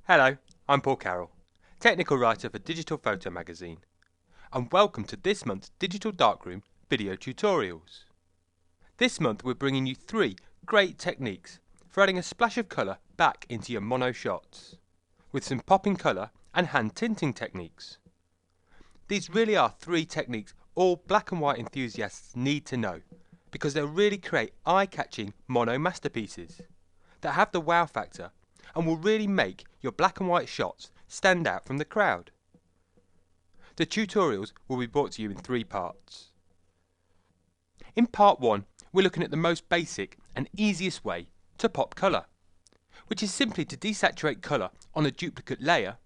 Hello, I'm Paul Carroll, technical writer for Digital Photo Magazine, and welcome to this month's Digital Darkroom video tutorials. This month we're bringing you 3 great techniques for adding a splash of colour back into your mono shots, with some popping colour and hand tinting techniques. These really are 3 techniques all black and white enthusiasts need to know, because they'll really create eye-catching mono masterpieces that have the wow factor and will really make your black and white shots stand out from the crowd. The tutorials will be brought to you in 3 parts. In part 1, we're looking at the most basic and easiest way to pop colour, which is simply to desaturate colour on a duplicate layer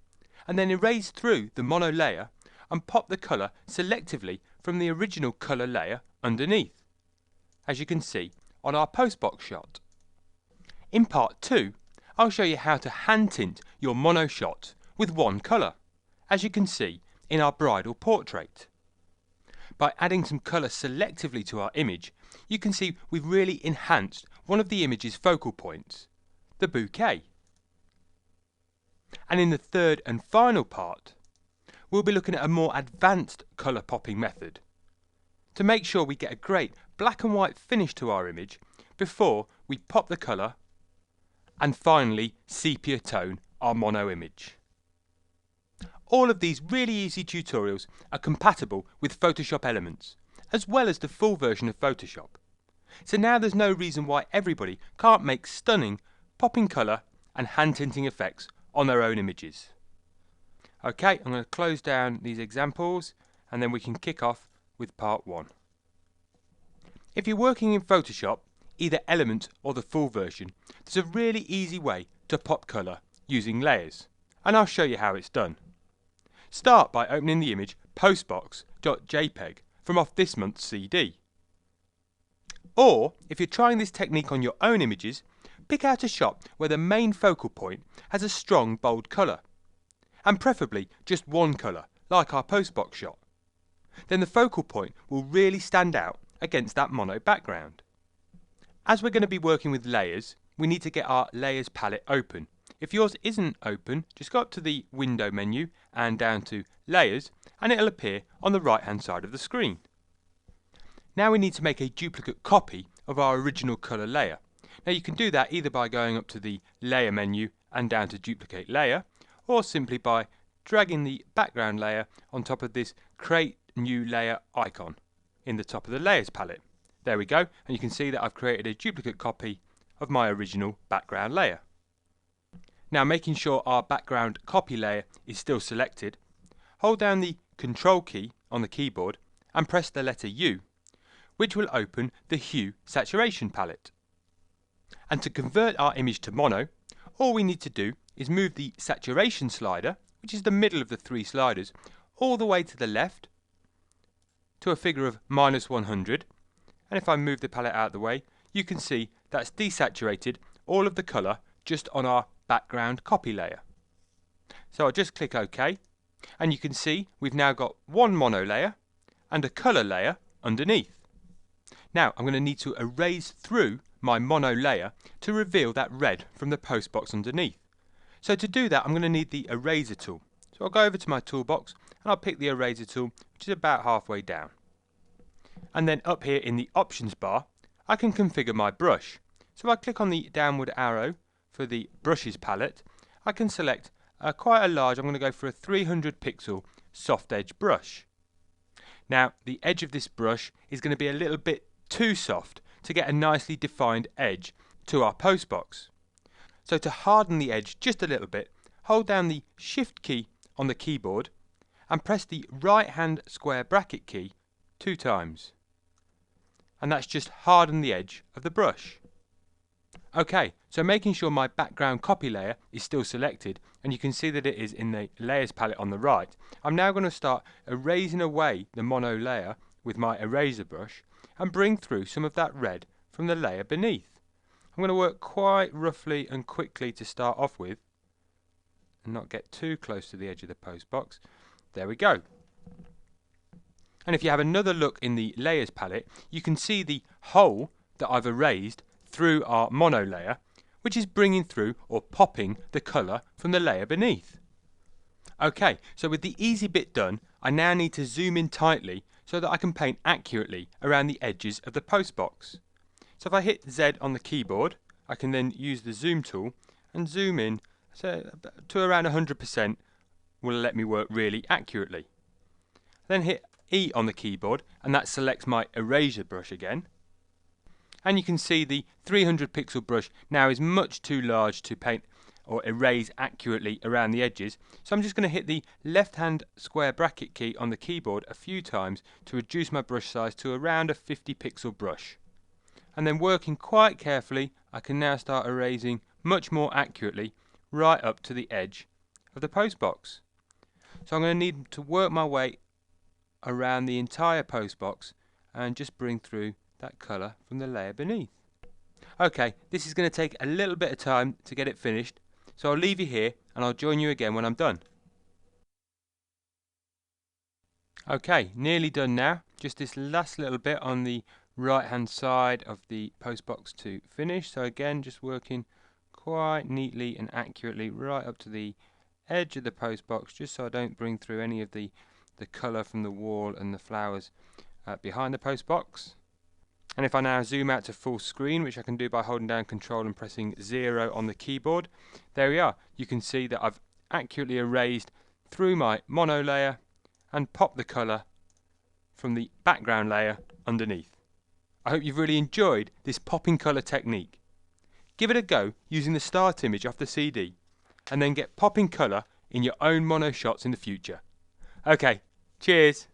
and then erase through the mono layer and pop the colour selectively from the original colour layer underneath, as you can see on our postbox shot. In part 2, I'll show you how to hand tint your mono shot with one colour, as you can see in our bridal portrait. By adding some colour selectively to our image, you can see we've really enhanced one of the image's focal points, the bouquet. And in the third and final part, we'll be looking at a more advanced colour popping method to make sure we get a great black and white finish to our image before we pop the colour and finally sepia tone our mono image. All of these really easy tutorials are compatible with Photoshop Elements, as well as the full version of Photoshop. So now there's no reason why everybody can't make stunning popping colour and hand tinting effects on their own images. Okay, I'm going to close down these examples and then we can kick off with part 1. If you're working in Photoshop, either Element or the full version, there's a really easy way to pop colour using layers, and I'll show you how it's done. Start by opening the image postbox.jpg from off this month's CD. Or, if you're trying this technique on your own images, pick out a shot where the main focal point has a strong bold colour, and preferably just one colour, like our postbox shot. Then the focal point will really stand out against that mono background. As we're going to be working with layers, we need to get our layers palette open. If yours isn't open, just go up to the window menu and down to layers, and it'll appear on the right hand side of the screen. Now we need to make a duplicate copy of our original colour layer. Now you can do that either by going up to the layer menu and down to duplicate layer, or simply by dragging the background layer on top of this create new layer icon in the top of the layers palette. There we go, and you can see that I've created a duplicate copy of my original background layer. Now, making sure our background copy layer is still selected, hold down the Control key on the keyboard and press the letter U, which will open the Hue Saturation palette. And to convert our image to mono, all we need to do is move the saturation slider, which is the middle of the 3 sliders, all the way to the left to a figure of -100. And if I move the palette out of the way, you can see that's desaturated all of the colour just on our background copy layer. So I'll just click OK, and you can see we've now got one mono layer and a colour layer underneath. Now I'm going to need to erase through my mono layer to reveal that red from the postbox underneath. So to do that, I'm going to need the eraser tool. So I'll go over to my toolbox and I'll pick the eraser tool, which is about halfway down. And then up here in the options bar, I can configure my brush. So if I click on the downward arrow for the brushes palette, I can select quite a large, I'm going to go for a 300 pixel soft edge brush. Now the edge of this brush is going to be a little bit too soft to get a nicely defined edge to our postbox. So to harden the edge just a little bit, hold down the Shift key on the keyboard and press the right hand square bracket key 2 times. And that's just harden the edge of the brush. Okay, so making sure my background copy layer is still selected, and you can see that it is in the layers palette on the right, I'm now going to start erasing away the mono layer with my eraser brush and bring through some of that red from the layer beneath. I'm going to work quite roughly and quickly to start off with and not get too close to the edge of the postbox. There we go. And if you have another look in the layers palette, you can see the hole that I've erased through our mono layer which is bringing through or popping the colour from the layer beneath. Okay, so with the easy bit done, I now need to zoom in tightly so that I can paint accurately around the edges of the postbox. So if I hit Z on the keyboard, I can then use the zoom tool and zoom in to around 100% will let me work really accurately. Then hit E on the keyboard and that selects my eraser brush again. And you can see the 300 pixel brush now is much too large to paint or erase accurately around the edges. So I'm just going to hit the left hand square bracket key on the keyboard a few times to reduce my brush size to around a 50 pixel brush. And then working quite carefully, I can now start erasing much more accurately right up to the edge of the postbox. So I'm going to need to work my way around the entire postbox and just bring through that colour from the layer beneath. Okay, this is going to take a little bit of time to get it finished, so I'll leave you here and I'll join you again when I'm done. Okay, nearly done now. Just this last little bit on the right hand side of the postbox to finish. So again, just working quite neatly and accurately right up to the edge of the postbox, just so I don't bring through any of the colour from the wall and the flowers behind the postbox. And if I now zoom out to full screen, which I can do by holding down Control and pressing 0 on the keyboard, there we are. You can see that I've accurately erased through my mono layer and popped the colour from the background layer underneath. I hope you've really enjoyed this popping colour technique. Give it a go using the start image off the CD and then get popping colour in your own mono shots in the future. Okay, cheers!